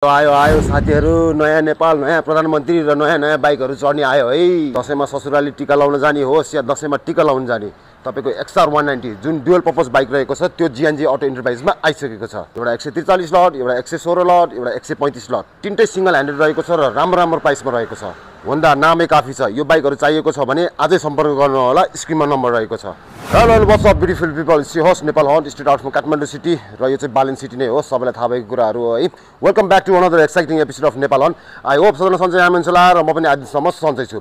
आयो साथीहरु नयाँ नेपाल नयाँ प्रधानमन्त्री र नयाँ बाइकहरु चढ्ने आयो है। दशैंमा ससुराली टिका लाउन जाने होस् या दशैंमा टिका लाउन जाने तपाईको XR190 जुन डुअल पर्पस बाइक रहेको छ त्यो जीएनजी अटो एन्टरप्राइजमा आइसकेको छ। एउटा 143 लट, एउटा 116 लट, एउटा 135 लट, तीनटै सिंगल ह्यान्डेड रहेको छ र राम्रो प्राइसमा रहेको छ। भन्दा नामै काफी छ। यो बाइकहरु चाहिएको छ भने आजै सम्पर्क गर्नु होला, स्क्रिनमा नम्बर रहेको छ। Hello what's up beautiful people, सी host Nepal hunt street out from Kathmandu city र यो चाहिँ बालेन सिटी नै हो। सबैलाई थाहा भएको कुराहरु हो है। Welcome back to another exciting episode of Nepal hunt. I hope सबैजना सन्चै हुनुहुन्छ होला र म पनि आजसम्म सन्चै छु।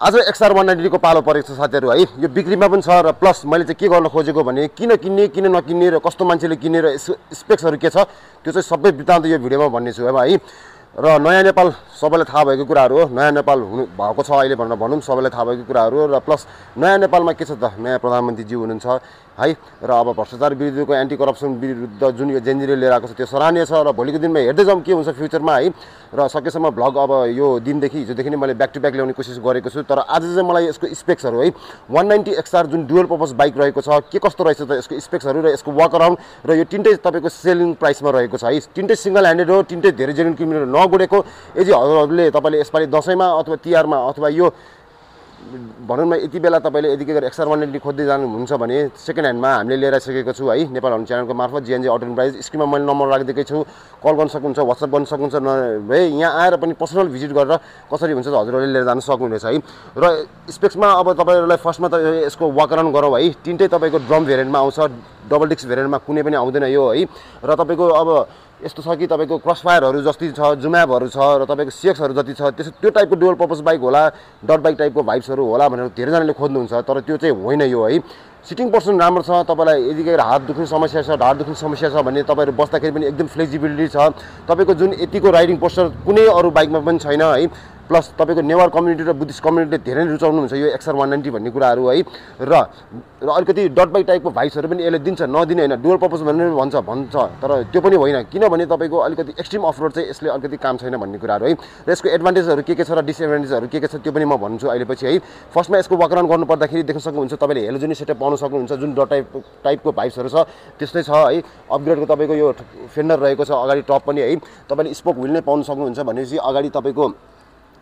आज XR190 को पालो परेको छ साथीहरु है। यो बिक्रीमा पनि छ र प्लस मैले चाहिँ के गर्न खोजेको भने किन किन्ने किन नकिन्ने र कस्तो मान्छेले किन्ने र स्पेक्सहरु के छ त्यो चाहिँ सबै वृत्तान्त यो भिडियोमा भन्ने छु है। र नयाँ नेपाल सबैलाई थाहा भएको कुराहरु हो। नयाँ नेपाल हुनु भएको छ अहिले भनेर भनौं, सबैलाई थाहा भएको कुराहरु हो। र प्लस नयाँ नेपालमा के छ त, नयाँ प्रधानमन्त्री जी हुनुहुन्छ है। र अब भ्रष्टाचार विरुद्धको एन्टी करप्सन विरुद्ध जुन यो जेनजीले लिएर आएको छ त्यो सराहनीय छ। र भोलिको दिनमा हेर्दै जाउँ के हुन्छ फ्युचरमा है। र सकेसम्म भ्लग अब यो दिनदेखि हिजोदेखि नै मैले ब्याक टु ब्याक ल्याउने कोसिस गरेको छु। तर आज चाहिँ मलाई यसको स्पेक्सहरु है 190 XR जुन डुअल पर्पस बाइक रहेको छ के कस्तो रहेछ त यसको स्पेक्सहरु र यसको वक अराउन्ड र यो तीनटै तपाईको सेलिङ प्राइसमा रहेको छ है। तीनटै सिंगल ह्यान्डेड हो, तीनटै धेरै जेन्युन किनेर नगुडेको। यदि हजुरहरुले तपाईले यसपालि दशैंमा अथवा तिहारमा अथवा यो भनौं न यति बेला तपाईले यदि के गरे XR190 खोज्दै जानुहुन्छ भने सेकेन्ड ह्यान्डमा हामीले लिएर आइसकेको छु है। नेपाल हन्ट च्यानलको मार्फत जीएनजी अटो एन्टरप्राइज, स्क्रिनमा मैले नम्बर राखिदिएकै छु। कल गर्न सक्नुहुन्छ, व्हाट्सएप गर्न सक्नुहुन्छ है। यहाँ आएर पनि पर्सनल भिजिट गरेर कसरी हुन्छ त हजुरहरुले लिएर जान सक्नुहुनेछ है। र स्पेक्समा अब तपाईहरुलाई फर्स्टमा त यसको वक अराउन्ड गरौँ है। तीनटै तपाईको ड्रम भेरिएन्टमा आउँछ, डबल डिस्क भेरिएन्टमा कुनै पनि आउँदैन यो है। र तपाईको अब यस्तो छ कि तपाईको क्रसफायरहरु जति छ, जुम्याबहरु छ र तपाईको सीएक्सहरु जति छ त्यो टाइपको डुअल पर्पस बाइक होला, डट बाइक टाइपको भाइब्सहरु होला भनेर धेरै जनाले खोज्नुहुन्छ। तर त्यो चाहिँ होइन यो है। सिटिङ पर्सन राम्रो छ। तपाईलाई यदि के हात दुख्ने समस्या छ, ढाड दुख्ने समस्या छ भने तपाईहरु बस्दाखेरि पनि एकदम फ्लेक्सिबिलिटी छ। तपाईको जुन यतिको राइडिङ पोस्चर कुनै अरु बाइकमा पनि छैन है। प्लस तपाईको नेवार कम्युनिटी र बुद्धिस्ट कम्युनिटीले धेरै रुचाउनुहुन्छ यो XR190 भन्ने कुराहरु है। र अलिकति डट बाइक टाइपको भाइब्सहरु पनि यसले दिन्छ, नदिने हैन। डुअल पर्पस भनेर भन्छ तर त्यो पनि होइन, किनभने तपाईको अलिकति एक्सट्रिम अफरोड चाहिँ यसले अलिकति काम छैन भन्ने कुराहरु है। र यसको एडभान्टेजहरु के छ र डिसएडभान्टेजहरु के छ त्यो पनि म भन्छु अहिले पछि है। फर्स्टमा यसको वक अराउन्ड गर्नु पर्दाखेरि देख्न सक्नुहुन्छ तपाईले हेलोजेनिक सेटअप पाउन सक्नुहुन्छ। जुन डट टाइपको भाइब्सहरु छ त्यस्तै छ है। अपग्रेडको तपाईको यो फेन्डर रहेको छ, अगाडि टप पनि है। तपाईले स्पोक व्हील नै पाउन सक्नुहुन्छ भनेपछि अगाडि तपाईको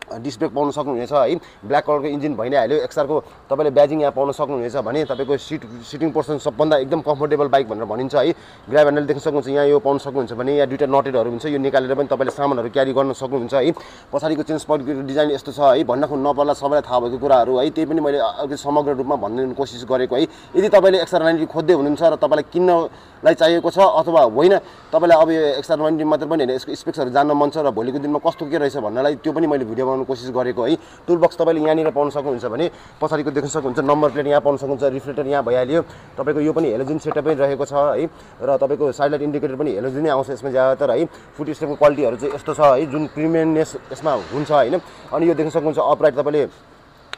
डिस्क ब्रेक पाउन सक्नुहुनेछ है। ब्ल्याक कलरको इन्जिन भइ नै हाल्यो। XR को तपाईले ब्याजिङ यहाँ पाउन सक्नुहुनेछ भने तपाईको सिटिङ पोर्सन सबभन्दा एकदम कम्फर्टेबल बाइक भनेर भनिन्छ है। ग्र्याब ह्यान्डल देख्न सक्नुहुन्छ, यहाँ यो पाउन सक्नुहुन्छ भने यहाँ दुईटा नटेडहरु हुन्छ, यो निकालेर पनि तपाईले सामानहरु क्यारी गर्न सक्नुहुन्छ है। पछाडीको चेन स्पटको डिजाइन यस्तो छ है, भन्न खोज्न नपर्ला, सबैलाई थाहा भएको कुराहरु है। त्यही पनि मैले अलिकति समग्र रूपमा भन्ने कोसिस गरेको है। यदि तपाईले XR190 खोज्दै हुनुहुन्छ र तपाईलाई किन्नलाई चाहिएको छ अथवा होइन, तपाईलाई अब यो XR190 मात्र पनि हैन यसको स्पेक्सहरु जान्न मन छ र भोलिको दिनमा कस्तो के रहेछ भन्नलाई त्यो पनि मैले भिडियो बनाउन कोसिस गरेको है। टुल बक्स तपाईले यहाँनिर पाउन सक्नुहुन्छ भने पछाडीको देख्न सक्नुहुन्छ, नम्बर प्लेट यहाँ पाउन सक्नुहुन्छ, रिफ्लेक्टर यहाँ भइहाल्यो। तपाईको यो पनि हेलोजन सेटअपै रहेको छ है। र तपाईको साइड लाइट इन्डिकेटर पनि हेलोजन नै आउँछ यसमा ज्यादातर है। फुट स्टेपको क्वालिटीहरु चाहिँ यस्तो छ है, जुन प्रिमियमनेस यसमा हुन्छ हैन। अनि यो देख्न सक्नुहुन्छ अपराइट तपाईले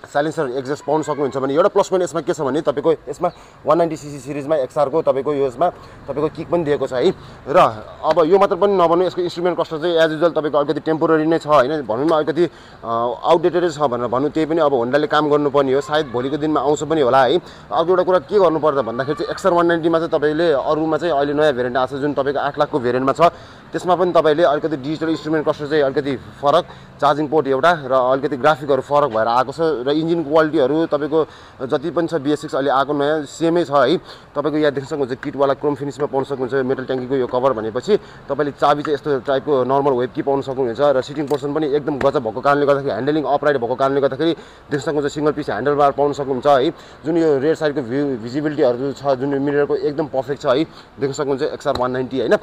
साइलेन्सर एक्जस्ट पाउन सक्नुहुन्छ भने एउटा प्लस पोइन्ट यसमा के छ भने तपाईको यसमा 190cc सिरिजमा XR को तपाईको यो यसमा तपाईको किक पनि दिएको छ है। र अब यो मात्र पनि नभन्नु, यसको इन्स्ट्रुमेन्ट क्लस्टर चाहिँ एज युजुअल तपाईको अलिकति टेम्पोररी नै छ हैन, भनौँ न अलिकति आउटडेटेड छ भनेर भन्नु। त्यही पनि अब होन्डाले काम गर्नुपर्ने हो, सायद भोलिको दिनमा आउँछ पनि होला है। अब एउटा कुरा के गर्नुपर्छ भन्दाखेरि चाहिँ XR190 मा चाहिँ तपाईले अरुमा चाहिँ अहिले नयाँ भेरिएन्ट आछ जुन तपाईको 8 लाखको भेरिएन्टमा छ, त्यसमा पनि तपाईले अलिकति डिजिटल इन्स्ट्रुमेन्ट क्लस्टर चाहिँ अलिकति फरक, चार्जिङ पोर्ट एउटा र अलिकति ग्राफिकहरु फरक भएर आएको छ। र इन्जिन क्वालिटीहरु तपाईको जति पनि छ BS6 अहिले आएको नयाँ सेमै छ है। तपाईको यहाँ देख्न सक्नुहुन्छ किटवाला क्रोम फिनिशमा पाउन सक्नुहुन्छ। मेटल ट्याङ्कीको यो कभर भनेपछि तपाईले चाबी चाहिँ यस्तो टाइपको नर्मल वेब की पाउन सक्नुहुन्छ। र सिटिङ पोर्सन पनि एकदम गजब भएको कारणले गर्दाखेरि, ह्यान्डलिङ अपराइट भएको कारणले गर्दाखेरि देख्न सक्नुहुन्छ सिंगल पिस ह्यान्डल बार पाउन सक्नुहुन्छ है। जुन यो रेयर साइडको भिजिबिलिटीहरु छ, जुन मिररको एकदम परफेक्ट छ है, देख्न सक्नुहुन्छ XR190 हैन।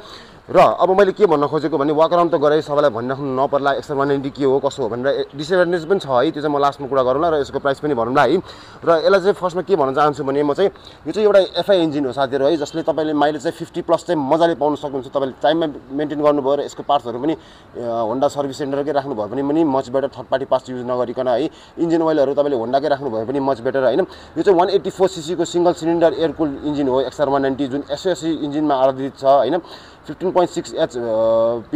र अब मैले के भन्न खोजेको भने वक अराउन्ड त गरे सबैलाई भन्न नपर्ला XR190 के हो कसो हो भनेर। डिसएडभान्टेज पनि छ है, त्यो चाहिँ म लास्टमा कुरा गरौँला र यसको प्राइस पनि भनौँला है। र यसलाई चाहिँ फर्स्टमा के भन्न चाहन्छु भने म चाहिँ यो चाहिँ एउटा FI इन्जिन हो साथीहरु है, जसले तपाईले माइलेज चाहिँ 50+ चाहिँ मजाले पाउन सक्नुहुन्छ। तपाईले टाइममा मेन्टेन गर्नुभयो र यसको पार्ट्सहरु पनि होन्डा सर्भिस सेन्टरकै राख्नु भयो भने पनि much better, third party parts use नगरिकन है। इन्जिन ओइलहरु तपाईले होन्डाकै राख्नु भयो भने मच बेटर हैन। यो चाहिँ 184cc को single cylinder air cooled engine हो XR190 जुन SOSC इन्जिनमा आधारित छ हैन। 15.6 HP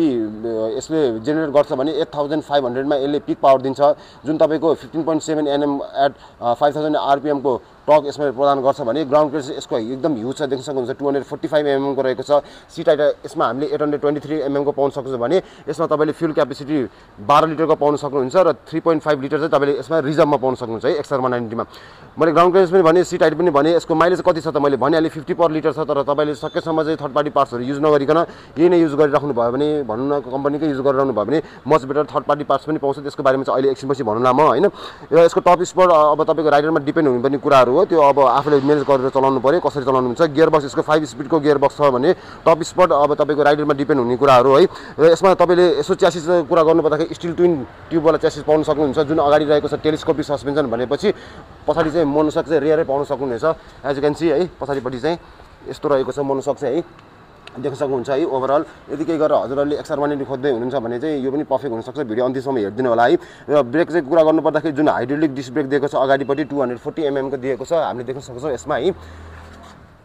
यसले जेनेरेट गर्छ भने 8500 मा यसले पिक पावर दिन्छ। जुन तपाईको 15.7 Nm एट 5000 RPM को टर्क यसमा प्रदान गर्छ भने ग्राउन्ड क्लियरेन्स यसको एकदम ह्युज छ, देख्न सक्नुहुन्छ 245 mm को रहेको छ। सिट हाइट यसमा हामीले 823 mm को पाउन सक्छौँ भने यसमा तपाईँले फ्युल क्यापेसिटी 12 लिटरको पाउन सक्नुहुन्छ र 3.5 लिटर चाहिँ तपाईँले यसमा रिजर्भमा पाउन सक्नुहुन्छ है XR190 मा। मैले ग्राउन्ड क्लियरेन्स पनि भने, सिट हाइट पनि भने, यसको माइलेज कति छ त मैले भनिहालेँ 50 पर लिटर छ। तर तपाईँले सकेसम्म चाहिँ थर्ड पार्टी पार्ट्सहरू युज नगरिकन यही नै युज गरिराख्नु भयो भने, भनौँ न कम्पनीकै युज गरिरहनु भयो भने much better third party parts पनि पाउँछ। त्यसको बारेमा चाहिँ अहिले एकछिनपछि भन्नुला म होइन। र यसको टप स्पिड अब तपाईँको राइडरमा डिपेन्ड हुनुपर्ने कुराहरू हो, त्यो अब आफूले म्यानेज गरेर चलाउनु पऱ्यो कसरी चलाउनुहुन्छ। गियरबक्स यसको 5 स्पिडको गियरबक्स छ भने टप स्पिड अब तपाईँको राइडरमा डिपेन्ड हुने कुराहरू है। र यसमा तपाईँले यसो च्यासिसको कुरा गर्नुपर्दाखेरि स्टिल ट्विन ट्युबवाला च्यासिस पाउन सक्नुहुन्छ, जुन अगाडि रहेको छ टेलिस्कोपिक सस्पेन्सन भनेपछि पछाडि चाहिँ मोनोसक चाहिँ रियरै पाउन सक्नुहुनेछ। एज यु क्यान सी है, पछाडिपट्टि चाहिँ यस्तो रहेको छ मोनोसक चाहिँ है, देख्न सक्नुहुन्छ है। ओभरअल यदि केही गरेर हजुरहरूले XR190 खोज्दै हुनुहुन्छ भने चाहिँ यो पनि पर्फेक्ट हुनसक्छ। भिडियो अन्तिमसम्म हेरिदिनु होला है। र ब्रेक चाहिँ कुरा गर्नुपर्दाखेरि जुन हाइड्रोलिक डिस्क ब्रेक दिएको छ अगाडिपट्टि 240 mm को दिएको छ, हामीले देख्न सक्छौँ यसमा है।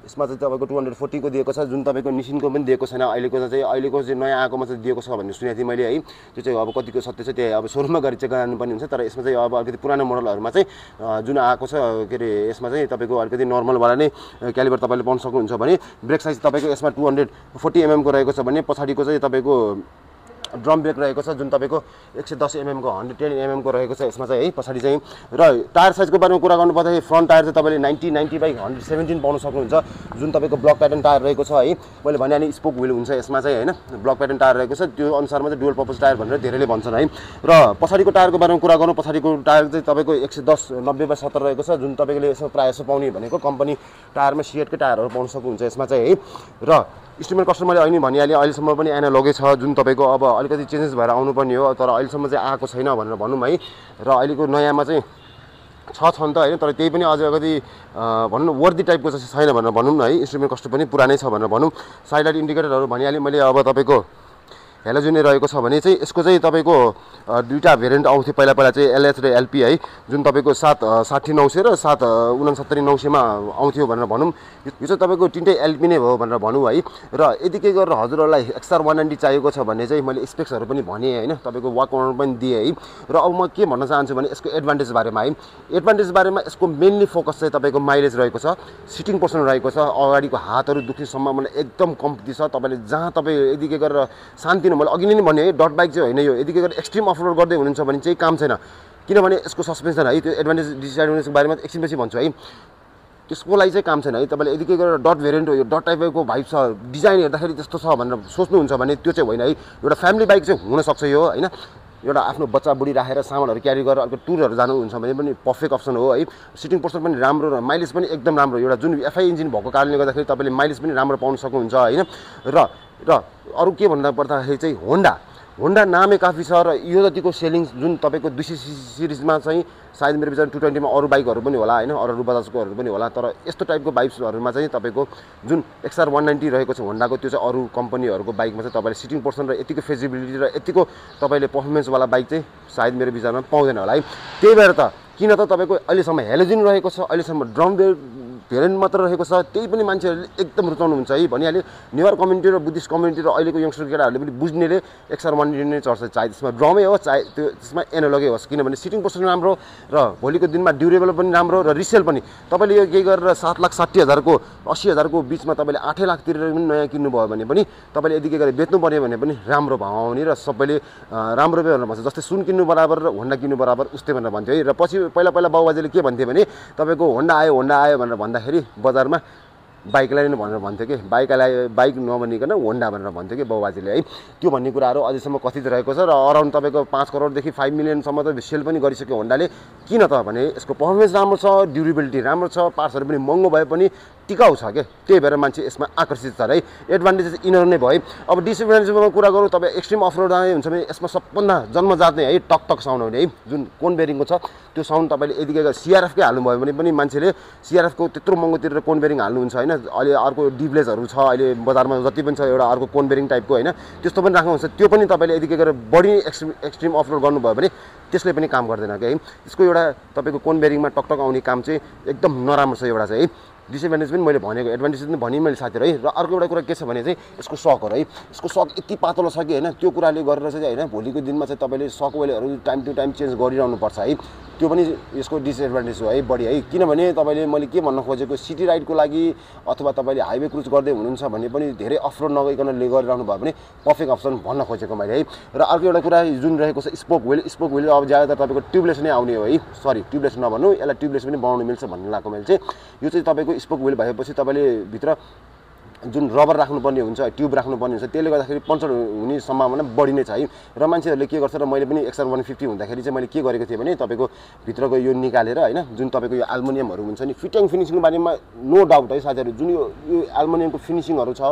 यसमा चाहिँ तपाईँको 240 को दिएको छ, जुन तपाईँको निसिनको पनि दिएको छैन। अहिलेको चाहिँ नयाँ आएकोमा चाहिँ दिएको छ भन्ने सुनेको थिएँ मैले है। त्यो चाहिँ अब कतिको सत्य छ त्यो अब सोरुममा गरी चेक गर्नुपर्ने हुन्छ। तर यसमा चाहिँ अब अलिकति पुरानो मोडलहरूमा चाहिँ जुन आएको छ के अरे यसमा चाहिँ तपाईँको अलिकति नर्मलवाला नै क्यालिबर तपाईँले पाउन सक्नुहुन्छ भने ब्रेक साइज तपाईँको यसमा 240 mm को रहेको छ भने पछाडिको चाहिँ तपाईँको ड्रम ब्रेक रहेको छ जुन तपाईँको 110 mm को 110 mm को रहेको छ यसमा चाहिँ है। पछाडि चाहिँ र टायर साइजको बारेमा कुरा गर्नुपर्दाखेरि फ्रन्ट टायर चाहिँ तपाईँले 90/117 पाउन सक्नुहुन्छ, जुन तपाईँको ब्लक प्याटर्न टायर रहेको छ है। मैले भने स्पोक व्हिल हुन्छ यसमा चाहिँ होइन, ब्लक प्याटर्न टायर रहेको छ। त्यो अनुसारमा चाहिँ डुअल पर्पज टायर भनेर धेरैले भन्छन् है। र पछाडिको टायरको बारेमा कुरा गर्नु, पछाडिको टायर चाहिँ तपाईँको 110/90/70 रहेको छ, जुन तपाईँले यसो प्रायः जस्तो पाउने भनेको कम्पनी टायरमा सिएटकै टायरहरू पाउन सक्नुहुन्छ यसमा चाहिँ है। र इन्स्ट्रुमेन्ट कस्टमर मैले अहिले भनिहालेँ, अहिलेसम्म पनि एनालगै छ, जुन तपाईँको अब अलिकति चेन्जेस भएर आउनुपर्ने हो तर अहिलेसम्म चाहिँ आएको छैन भनेर भनौँ है। र अहिलेको नयाँमा चाहिँ छन् त होइन, तर त्यही पनि अझै अलिकति भनौँ वर्दी टाइपको चाहिँ छैन भनेर भनौँ न है। इन्स्ट्रुमेन्ट कस्ट पनि पुरानै छ भनेर भनौँ। साइड लाइट इन्डिकेटरहरू भनिहालेँ मैले। अब तपाईँको हेलोजन रहेको छ भने चाहिँ यसको चाहिँ तपाईँको दुईवटा भेरिएन्ट आउँथ्यो पहिला चाहिँ LH र LP है, जुन तपाईँको 760-900 र 769-900मा आउँथ्यो भनेर भनौँ। यो चाहिँ तपाईँको तिनटै LP नै हो भनेर भनौँ है। र यदि के गरेर हजुरहरूलाई XR190 चाहिएको छ भने चाहिँ मैले स्पेक्सहरू पनि भनेँ होइन, तपाईँको वाक अराउन्ड पनि दिएँ है। र अब म के भन्न चाहन्छु भने यसको एडभान्टेज बारेमा है। एडभान्टेज बारेमा यसको मेनली फोकस चाहिँ तपाईँको माइलेज रहेको छ, सिटिङ पोर्सन रहेको छ, अगाडिको हातहरू दुख्ने सम्भावना एकदम कम्ती छ। तपाईँले जहाँ तपाईँ यदि के गरेर शान्ति मैले अघि नै भने है, डट बाइक चाहिँ होइन यो। यदि के गरेर एक्सट्रिम अफरोड गर्दै हुनुहुन्छ भने चाहिँ काम छैन, किनभने यसको सस्पेन्सन है, त्यो एडभान्टेज डिसएडभान्टेजको बारेमा एकछिनपछि भन्छु है। त्यसको लागि चाहिँ काम छैन है। तपाईँले यदि के गरेर डट भेरिएन्ट हो, यो डट टाइपको भाइब छ, डिजाइन हेर्दाखेरि त्यस्तो छ भनेर सोच्नुहुन्छ भने त्यो चाहिँ होइन है। एउटा फ्यामिली बाइक चाहिँ हुनसक्छ यो होइन। एउटा आफ्नो बच्चा बुढी राखेर सामानहरू क्यारी गरेर अर्को टुरहरू जानुहुन्छ भने पनि पर्फेक्ट अप्सन हो है। सिटिङ पोर्सन पनि राम्रो र माइलेज पनि एकदम राम्रो। एउटा जुन FI इन्जिन भएको कारणले गर्दाखेरि तपाईँले माइलेज पनि राम्रो पाउन सक्नुहुन्छ होइन। र अरू के भन्दा पर्दाखेरि चाहिँ होन्डा नामै काफी छ। र यो जतिको सेलिङ जुन तपाईँको 200 सिरिजमा चाहिँ सायद मेरो विचार 220मा अरू बाइकहरू पनि होला होइन, अरू बजाजकोहरू पनि होला। तर यस्तो टाइपको बाइक्सहरूमा चाहिँ तपाईँको जुन XR190 रहेको छ होन्डाको, त्यो चाहिँ अरू कम्पनीहरूको बाइकमा चाहिँ तपाईँले सिटिङ पोर्सन र यतिको फेजिबिलिटी र यतिको तपाईँले पर्फर्मेन्सवाला बाइक चाहिँ सायद मेरो विचारमा पाउँदैन होला है। त्यही भएर त किन त तपाईँको अहिलेसम्म हेलोजिन रहेको छ, अहिलेसम्म ड्रम भेरिएन्ट मात्र रहेको छ, त्यही पनि मान्छेहरूले एकदम रुचाउनुहुन्छ है। भनिहालेँ नेवार कम्युनिटी र बुद्धिस्ट कम्युनिटी र अहिलेको यङ्स्टर केटाहरूले पनि बुझ्नेले XR190 नै चढ्छ, चाहे त्यसमा ड्रमै होस् चाहे त्यो त्यसमा एनालगै होस्, किनभने सिटिङ पोर्सन राम्रो र भोलिको दिनमा ड्युरेबल पनि राम्रो र रिसेल पनि। तपाईँले यो केही गरेर 7,60,000 को 80,000 को बिचमा तपाईँले 8 लाख तिरेर पनि नयाँ किन्नुभयो भने पनि तपाईँले यदि के गरेर बेच्नु पर्यो भने पनि राम्रो भाउ आउने र सबैले राम्रो भनेर भन्छ। जस्तै सुन किन्नु बराबर र होन्डा किन्नु बराबर उस्तै भनेर भन्थ्यो है। र पछि पहिला बाबुबाजेले के भन्थे भने तपाईँको होन्डा आयो भनेर भन्दाखेरि बजारमा बाइकलाई नै भनेर भन्थ्यो कि बाइक नभनिकन होन्डा भनेर भन्थ्यो कि बाबुबाजेले है। त्यो भन्ने कुराहरू अझैसम्म कथित रहेको छ। र अराउन्ड तपाईँको 5 करोडदेखि 5 मिलियनसम्म त सेल पनि गरिसक्यो होन्डाले। किन त भने यसको पर्फर्मेन्स राम्रो छ, ड्युरेबिलिटी राम्रो छ, पार्ट्सहरू पनि महँगो भए पनि टिकाउ छ क्या, त्यही भएर मान्छे यसमा आकर्षित छ है। एडभान्टेजेस यिनीहरू नै भयो। अब डिसएडभान्टेजमा कुरा गरौँ, तपाईँ एक्सट्रिम अफरोड जाने हुन्छ भने यसमा सबभन्दा जन्मजात नै है टक साउन्ड हुने है, जुन कोन बेरिङको छ त्यो साउन्ड तपाईँले यदि CRF-कै हाल्नुभयो भने पनि मान्छेले CRF-को त्यत्रो महँगो तिरेर कोन बेरिङ हाल्नुहुन्छ होइन। अहिले अर्को डिब्लेजहरू छ अहिले बजारमा जति पनि छ, एउटा अर्को कोन बेरिङ टाइपको होइन, त्यस्तो पनि राख्नुहुन्छ। त्यो पनि तपाईँले यदि के गरेर बढी एक्सट्रिम अफरोड गर्नुभयो भने त्यसले पनि काम गर्दैन क्या है। त्यसको एउटा तपाईँको कोन बेरिङमा टक आउने काम चाहिँ एकदम नराम्रो छ एउटा चाहिँ है। डिसएडभान्टेज पनि मैले भनेको, एडभान्टेज पनि भने मैले साथीहरू है। र अर्को एउटा कुरा के छ भने चाहिँ यसको सकहरू है, यसको सक यति पातलो छ कि होइन, त्यो कुराले गरेर चाहिँ होइन भोलिको दिनमा चाहिँ तपाईँले सक वेलहरू टाइम टु टाइम चेन्ज गरिरहनुपर्छ है। त्यो पनि यसको डिसएडभान्टेज हो है बढी है। किनभने तपाईँले मैले के भन्न खोजेको सिटी राइडको लागि अथवा तपाईँले हाइवे क्रुज गर्दै हुनुहुन्छ भने पनि धेरै अफरोड नगइकन गरिरहनु भयो भने पर्फेक्ट अप्सन भन्न खोजेको मैले है। र अर्को एउटा कुरा जुन रहेको छ स्पोक व्हिल अब ज्यादातर तपाईँको ट्युबलेस नै आउने हो है। सरी ट्युबलेस नभन्नु, यसलाई ट्युबलेस पनि बनाउनु मिल्छ भन्ने लाग्यो मैले चाहिँ। यो चाहिँ तपाईँको स्पोक व्हिल भएपछि तपाईँले भित्र जुन रबर राख्नुपर्ने हुन्छ, ट्युब राख्नुपर्ने हुन्छ, त्यसले गर्दाखेरि पङ्चर हुने सम्भावना बढी नै छ है। र मान्छेहरूले के गर्छ र मैले पनि XR150 हुँदाखेरि चाहिँ मैले के गरेको थिएँ भने तपाईँको भित्रको यो निकालेर होइन जुन तपाईँको यो एल्युमिनियमहरू हुन्छ नि फिटिङ फिनिसिङको बारेमा नो डाउट है साथीहरू। जुन यो एल्युमिनियमको फिनिसिङहरू छ,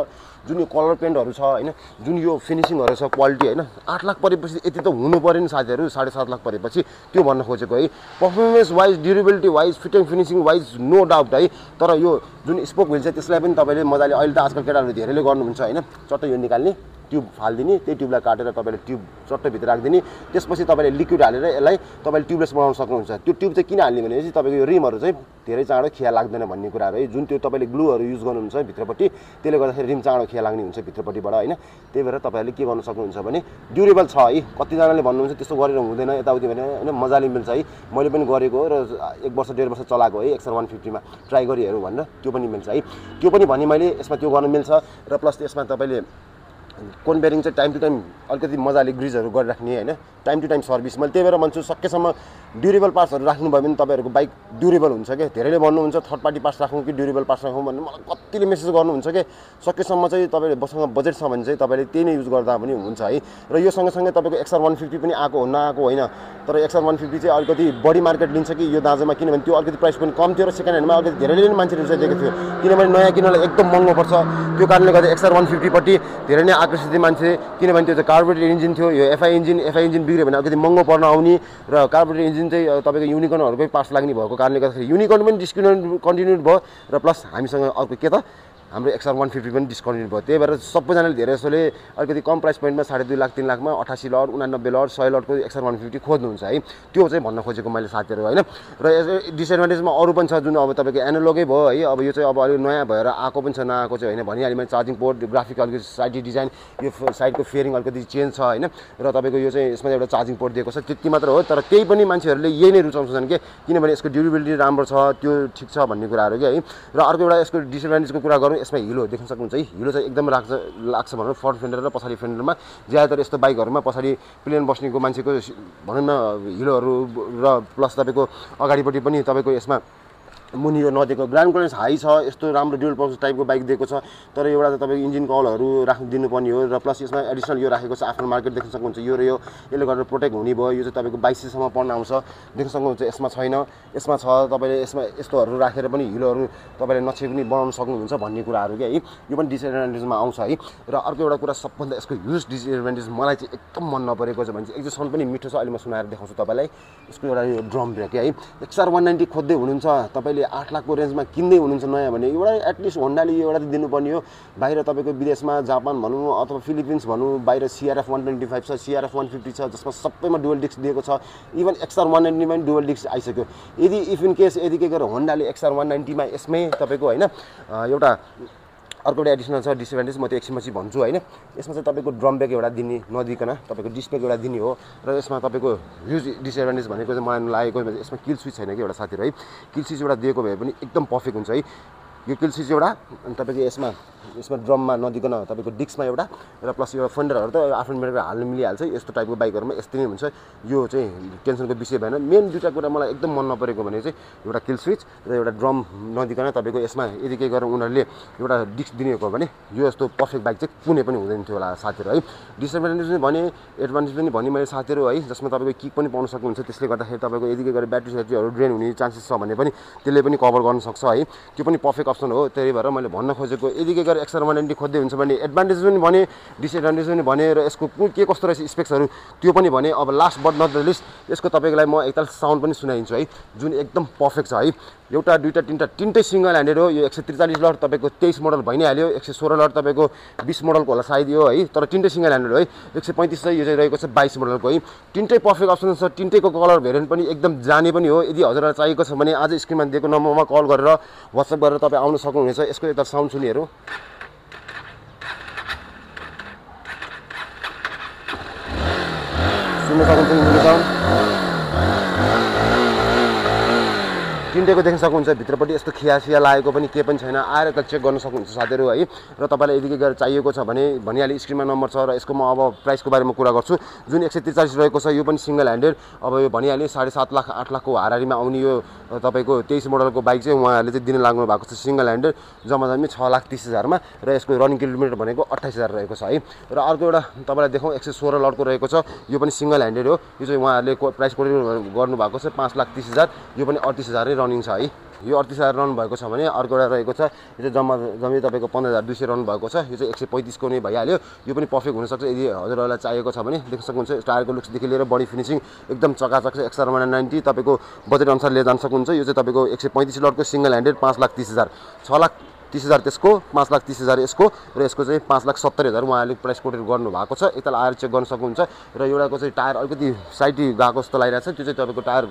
जुन यो कलर पेन्टहरू छ होइन, जुन यो फिनिसिङहरू छ क्वालिटी होइन, 8 लाख परेपछि यति त हुनु पऱ्यो नि साथीहरू। 7.5 लाख परेपछि त्यो भन्न खोजेको है। Performance wise, durability wise, fitting finishing wise no doubt है। तर यो जुन स्पोक व्हिल छ त्यसलाई पनि तपाईँले मजाले अहिले त आजकल केटाहरूले धेरैले गर्नुहुन्छ होइन, चट्टै यो निकाल्ने ट्युब फालिदिने, त्यही ट्युबलाई काटेर तपाईँले ट्युब चट्टै भित्र राखिदिने, त्यसपछि तपाईँले लिक्विड हालेर यसलाई तपाईँले ट्युबलेस बनाउन सक्नुहुन्छ। त्यो ट्युब चाहिँ किन हाल्ने भनेपछि तपाईँको यो रिमहरू चाहिँ धेरै चाँडो खिया लाग्दैन भन्ने कुराहरू है। जुन त्यो तपाईँले ग्लुहरू युज गर्नुहुन्छ भित्रपट्टि त्यसले गर्दाखेरि रिम चाँडो खिया लाग्ने हुन्छ भित्रपट्टिबाट होइन। त्यही भएर तपाईँहरूले के गर्नु सक्नुहुन्छ भने ड्युरेबल छ है। कतिजनाले भन्नुहुन्छ त्यस्तो गरेर हुँदैन यताउति भने होइन, मजाले मिल्छ है। मैले पनि गरेको हो र 1 वर्ष 1.5 वर्ष चलाएको है XR150 मा ट्राई गरी हेरौँ भनेर, त्यो पनि मिल्छ है। त्यो पनि भने मैले यसमा त्यो गर्नु मिल्छ। र प्लस यसमा तपाईँले कोन बेरिङ चाहिँ टाइम टु टाइम अलिकति मजाले ग्रिजहरू गरिराख्ने होइन, टाइम टु टाइम सर्भिस। मैले त्यही भएर भन्छु सकेसम्म ड्युरेबल पार्ट्सहरू राख्नुभयो भने तपाईँहरूको बाइक ड्युरेबल हुन्छ क्या। धेरैले भन्नुहुन्छ थर्ड पार्टी पार्ट्स राखौँ कि ड्युरेबल पार्ट्स राखौँ भन्ने मलाई कतिले मेसेज गर्नुहुन्छ कि सकेसम्म चाहिँ तपाईँले बसँग बजेट छ भने चाहिँ तपाईँले त्यही नै युज गर्दा पनि हुन्छ है। र यो सँगसँगै तपाईँको XR150 पनि आएको हो नआएको होइन, तर XR150 चाहिँ अलिकति बढी मार्केट लिन्छ कि यो दाँजोमा, किनभने त्यो अलिकति प्राइस पनि कम थियो र सेकेन्ड ह्यान्डमा अलिकति धेरैले नै मान्छेले रुचाइदिएको थियो। किनभने नयाँ किन्नलाई एकदम महँगो पर्छ, त्यो कारणले गर्दा XR150 पट्टि धेरै नै आकर्षित मान्छे। किनभने त्यो चाहिँ कार्बोरेटर इन्जिन थियो, यो एफआई इन्जिन बिग्रियो भने अलिकति महँगो पर्न आउने, र कार्बोरेटर इन्जिन चाहिँ तपाईँको युनिकर्नहरूकै पार्ट्स लाग्ने भएको कारणले गर्दाखेरि युनिकर्न पनि डिस्कन्टिन्युड भयो। र प्लस हामीसँग अर्को के त हाम्रो XR150 पनि डिस्कन्टिन्युड भयो। त्यही भएर सबैजनाले धेरै जसोले अलिकति कम प्राइस पोइन्टमा 2.5 लाख 3 लाखमा 88 लट 89 लट 100 लटको XR150 खोज्नुहुन्छ है। त्यो चाहिँ भन्न खोजेको मैले साथीहरू होइन। र डिसएडभान्टेजमा अरू पनि छ जुन अब तपाईँको एनालगै भयो है। अब यो चाहिँ अब अलिक नयाँ भएर आएको पनि छ नआएको चाहिँ होइन भनिहालेँ मैले। चार्जिङ पोर्ट, ग्राफिक अलिकति साइड डिजाइन, यो साइडको फेयरिङ अलिकति चेन्ज छ होइन। र तपाईँको यो चाहिँ यसमा एउटा चार्जिङ पोर्ट दिएको छ त्यति मात्र हो। तर त्यही पनि मान्छेहरूले यही नै रुचाउँछन् कि किनभने यसको ड्युरेबिलिटी राम्रो छ, त्यो ठिक छ भन्ने कुराहरू क्या है। र अर्को एउटा यसको डिसएडभान्टेजको कुरा गरौँ, यसमा हिलो देख्न सक्नुहुन्छ है। हिलो चाहिँ एकदम लाग्छ भनौँ फ्रन्ट फेन्डर र पछाडि फेन्डरमा। ज्यादातर यस्तो बाइकहरूमा पछाडि प्लेन बस्नेको मान्छेको भनौँ न हिलोहरू र प्लस तपाईँको अगाडिपट्टि पनि तपाईँको यसमा मुनि यो नदिएको ग्राउन्ड क्लियरेन्स हाई छ, यस्तो राम्रो ड्युल पर्पस टाइपको बाइक दिएको छ। तर एउटा त तपाईँको इन्जिन कलहरू दिनुपर्ने हो। र प्लस यसमा एडिसनल यो राखेको छ आफ्टर मार्केट देख्न सक्नुहुन्छ। यो र यो यसले गर्दा प्रोटेक्ट हुने भयो। यो चाहिँ तपाईँको 2200 पर्न आउँछ देख्न सक्नुहुन्छ। यसमा छैन, यसमा छ। तपाईँले यसमा यस्तोहरू राखेर पनि हिलोहरू तपाईँले नक्से पनि बनाउन सक्नुहुन्छ भन्ने कुराहरू क्या है। यो पनि डिसएडभान्टेजमा आउँछ है। र अर्को एउटा कुरा सबभन्दा यसको ह्युज डिसएडभान्टेज मलाई चाहिँ एकदम मन नपरेको छ भने चाहिँ एक्जस्ट साउन्ड पनि मिठो छ। अहिले म सुनाएर देखाउँछु तपाईँलाई। यसको एउटा यो ड्रम ब्रेक है। XR190 खोज्दै हुनुहुन्छ तपाईँले 8 लाखको रेन्जमा किन्दै हुनुहुन्छ नयाँ भने एउटा एटलिस्ट होन्डाले एउटा दिनुपर्ने हो। बाहिर तपाईँको विदेशमा जापान भनौँ अथवा फिलिपिन्स भनौँ, बाहिर CRF125 छ, CRF150 छ, जसमा सबैमा डुअल डिस्क दिएको छ। इभन XR190 मा पनि डुअल डिस्क आइसक्यो। यदि इफ इन केस यदि के गरेर होन्डाले XR190 मा यसमै तपाईँको होइन एउटा अर्को एउटा एडिसनल छ डिसएडभान्टेज, म त्यो एकछिनपछि भन्छु होइन। यसमा चाहिँ तपाईँको ड्रम ब्रेक एउटा दिने नदिकन तपाईँको डिस्क ब्रेक एउटा दिने हो। र यसमा तपाईँको ह्युज डिसएडभान्टेज भनेको चाहिँ मलाई लागेको यसमा किल स्विच छैन कि एउटा साथीहरू है। किल स्विच एउटा दिएको भए पनि एकदम पर्फेक्ट हुन्छ है। यो किल स्विच एउटा अनि तपाईँको यसमा ड्रममा नदिकन तपाईँको डिस्कमा एउटा र प्लस यो फेन्डरहरू त आफ्नो मेरेर हाल्नु मिलिहाल्छ। यस्तो टाइपको बाइकहरूमा यस्तै नै हुन्छ। यो चाहिँ टेन्सनको विषय भएन। मेन दुईवटा कुरा मलाई एकदम मन नपरेको भने चाहिँ एउटा किल स्विच र एउटा ड्रम नदिकन तपाईँको यसमा यदि के गरेर उनीहरूले एउटा डिस्क दिएको हो भने यो यस्तो पर्फेक्ट बाइक चाहिँ कुनै पनि हुँदैन थियो होला साथीहरू है। डिसएडभान्टेज पनि भने एडभान्टेज पनि भने मैले साथीहरू है, जसमा तपाईँको किक पनि पाउन सक्नुहुन्छ। त्यसले गर्दाखेरि तपाईँको यदि के गरेर ब्याट्रीहरू ड्रेन हुने चान्सेस छ भने पनि त्यसले पनि कभर गर्न सक्छ है। त्यो पनि पर्फेक्ट अप्सन हो। त्यही भएर मैले भन्न खोजेको यदि के गरेर XR190 खोज्दै हुन्छ भने एडभान्टेज पनि भने डिसएडभान्टेज पनि भने र यसको के कस्तो रहेछ स्पेक्सहरू त्यो पनि भने। अब last but not the least यसको तपाईँको लागि म एकताल साउन्ड पनि सुनाइदिन्छु है, जुन एकदम पर्फेक्ट छ है। एउटा दुईवटा तिनटै सिङ्गल ह्यान्डेड हो। यो 143 लट तपाईँको 23 मोडल भइ नै हाल्यो। 116 लट तपाईँको 20 मोडलको होला सायद यो है। तर तिनटै सिङ्गल ह्यान्डेड हो है। 135 चाहिँ यो चाहिँ रहेको छ 22 मोडलको है। तिनटै पर्फेक्ट अप्सन छ। तिनटैको कलर भेरिएन्ट पनि एकदम जाने पनि हो। यदि हजुरलाई चाहिएको छ भने आज स्क्रिनमा दिएको नम्बरमा कल गरेर WhatsApp गरेर तपाईँ आउन सक्नुहुनेछ। यसको एउटा साउन्ड सुनिहेरौँ। सुन्न सक्नुहुन्छ साउन्ड टिन्टेको देख्न सक्नुहुन्छ भित्रपट्टि यस्तो खियासिया लागेको पनि के पनि छैन आएर त चेक गर्न सक्नुहुन्छ साथीहरू है र तपाईँलाई यदि गएर चाहिएको छ भने भनिहाले स्क्रिनमा नम्बर छ र यसको म अब प्राइसको बारेमा कुरा गर्छु जुन 143 रहेको छ यो पनि सिंगल ह्यान्डेड अब यो भनिहाले 7.5 लाख 8 लाखको हारारीमा आउने यो तपाईँको 23 मोडलको बाइक चाहिँ उहाँहरूले चाहिँ दिन लाग्नु भएको छ सिंगल ह्यान्डेड जम्मा 6,30,000 मा र यसको रनिङ किलोमिटर भनेको 28,000 रहेको छ है र अर्को एउटा तपाईँलाई देखाउँ 116 लडको रहेको छ यो पनि सिंगल ह्यान्डेड हो यो चाहिँ उहाँहरूले प्राइस कोड गर्नुभएको छ 5,30,000 यो पनि 38,000 रनिङ छ है यो 38,000 रन भएको छ भने अर्को एउटा रहेको छ यो चाहिँ जम्मै तपाईँको 15,200 रन भएको छ यो चाहिँ 135 को नै भइहाल्यो यो पनि पर्फेक्ट हुनसक्छ यदि हजुरहरूलाई चाहिएको छ भने देख्न सक्नुहुन्छ टायरको लुक्सदेखि लिएर बडी फिनिसिङ एकदम चकाचक छ XR190 तपाईँको बजेट अनुसार लिएर जान सक्नुहुन्छ यो चाहिँ तपाईँको 135 लडको सिंगल ह्यान्डेड 5,30,000 6,30,000 त्यसको 5,30,000 यसको र यसको चाहिँ 5,70,000 उहाँहरूले प्राइस कोटेड गर्नुभएको छ एकताल आएर चेक गर्न सक्नुहुन्छ र एउटाको चाहिँ टायर अलिकति साइड गएको जस्तो लागिरहेको छ त्यो चाहिँ तपाईँको टायर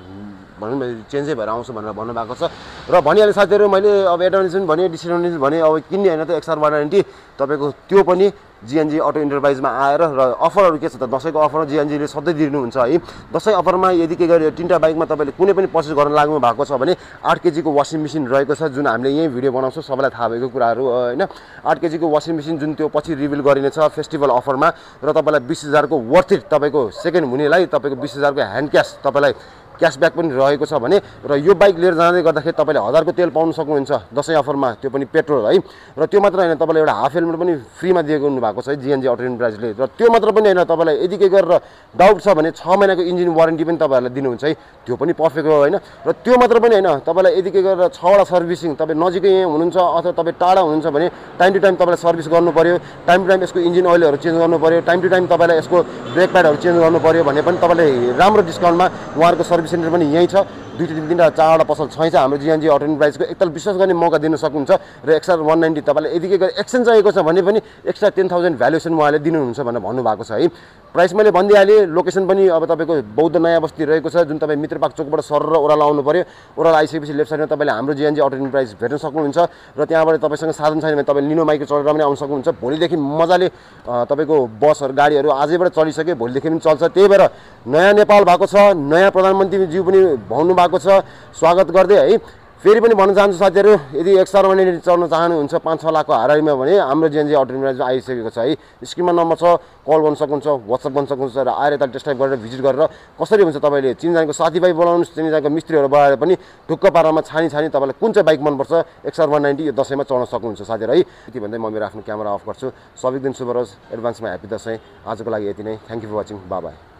भनौँ न चेन्जै भएर आउँछ भनेर भन्नुभएको छ र भनिहालेँ साथीहरू मैले अब एडभान्टेज पनि भने डिसएडभान्टेज भने अब किन्ने होइन त XR190 तपाईँको त्यो पनि जिएनजी अटो इन्टरप्राइजमा आएर र अफरहरू के छ त दसैँको अफरमा जिएनजीले सधैँ दिनुहुन्छ है दसैँ अफरमा यदि के गरे तिनवटा बाइकमा तपाईँले कुनै पनि पर्चेस गर्न लाग्नु भएको छ भने 8 केजीको वासिङ मेसिन रहेको छ जुन हामीले यही भिडियो बनाउँछौँ सबैलाई थाहा भएको कुराहरू होइन 8 केजीको वासिङ मेसिन जुन त्यो पछि रिभिल गरिनेछ फेस्टिभल अफरमा र तपाईँलाई 20,000 को वर्थ इट तपाईँको सेकेन्ड हुनेलाई तपाईँको 20,000 को ह्यान्ड क्यास तपाईँलाई क्यासब्याक पनि रहेको छ भने र यो बाइक लिएर जाँदै गर्दाखेरि तपाईँले 1000 को तेल पाउन सक्नुहुन्छ दसैँ अफरमा त्यो पनि पेट्रोल है र त्यो मात्र होइन तपाईँलाई एउटा हाफ हेलमेट पनि फ्रीमा दिएको हुनुभएको छ है जिएनजी अटो इन्टरप्राइजले र त्यो मात्र पनि होइन तपाईँलाई यदि के गरेर डाउट छ भने 6 महिनाको इन्जिन वारेन्टी पनि तपाईँहरूलाई दिनुहुन्छ है त्यो पनि पर्फेक्ट हो होइन र त्यो मात्र पनि होइन तपाईँलाई यदि के गरेर 6 वटा सर्भिसिङ तपाईँ नजिकै यहाँ हुनुहुन्छ अथवा तपाईँ टाढा हुनुहुन्छ भने टाइम टु टाइम तपाईँलाई सर्भिस गर्नु पर्यो टाइम टु टाइम यसको इन्जिन ओइलहरू चेन्ज गर्नु पर्यो टाइम टु टाइम तपाईँलाई यसको ब्रेक प्याडहरू चेन्ज गर्नु पर्यो भने पनि तपाईँले राम्रो डिस्काउन्टमा उहाँहरूको सर्भिस सेन्टर पनि यहीँ छ 2-3 4वटा पसल छ हाम्रो जिएनजी अटो इन्टरप्राइजको एकताल विश्वास गर्ने मौका दिन सक्नुहुन्छ र XR190 तपाईँलाई यदि के एक्सचेन्ज चाहिएको छ भने पनि एक्स्ट्रा 10,000 भ्यालुएसन उहाँले दिनुहुन्छ भनेर भन्नुभएको छ है प्राइस मैले भनिदिइहालेँ लोकेसन पनि अब तपाईँको बौद्ध नयाँ बस्ती रहेको छ जुन तपाईँ मित्रपाक चोकबाट सर र ओह्रालो आउनु पर्यो ओह्रालो आइसकेपछि लेफ्ट साइडमा तपाईँले हाम्रो जिएनजी अटो इन्टरप्राइज भेट्न सक्नुहुन्छ र त्यहाँबाट तपाईँसँग साधन छैन भने तपाईँले लिनो माइक्रो चढेर पनि आउन सक्नुहुन्छ भोलिदेखि मजाले तपाईँको बसहरू गाडीहरू आजैबाट चलिसक्यो भोलिदेखि पनि चल्छ त्यही भएर नयाँ नेपाल भएको छ नयाँ प्रधानमन्त्रीज्यू पनि भन्नु भएको छ स्वागत गर्दै है फेरि पनि भन्न चाहन्छु साथीहरू यदि XR190 चढ्न चाहनुहुन्छ 5-6 लाखको हारारीमा भने हाम्रो जिएनजी अटो इन्टरप्राइजमा आइसकेको छ है स्क्रिनमा नम्बर छ कल गर्न सक्नुहुन्छ व्हाट्सएप गर्न सक्नुहुन्छ र आएर यता टेस्ट ड्राइभ गरेर भिजिट गरेर कसरी हुन्छ तपाईँले चिनजानको साथीभाइ बोलाउनुहोस् चिनजानको मिस्त्रीहरू बोलाएर पनि ढुक्क पारामा छानी तपाईँलाई कुन चाहिँ बाइक मनपर्छ XR190 यो दसैँमा चढ्न सक्नुहुन्छ साथीहरू है यति भन्दै म मेरो आफ्नो क्यामेरा अफ गर्छु सबैको दिन शुभ रहोस् एडभान्समा ह्याप्पी दसैँ आजको लागि यति नै thank you for watching bye by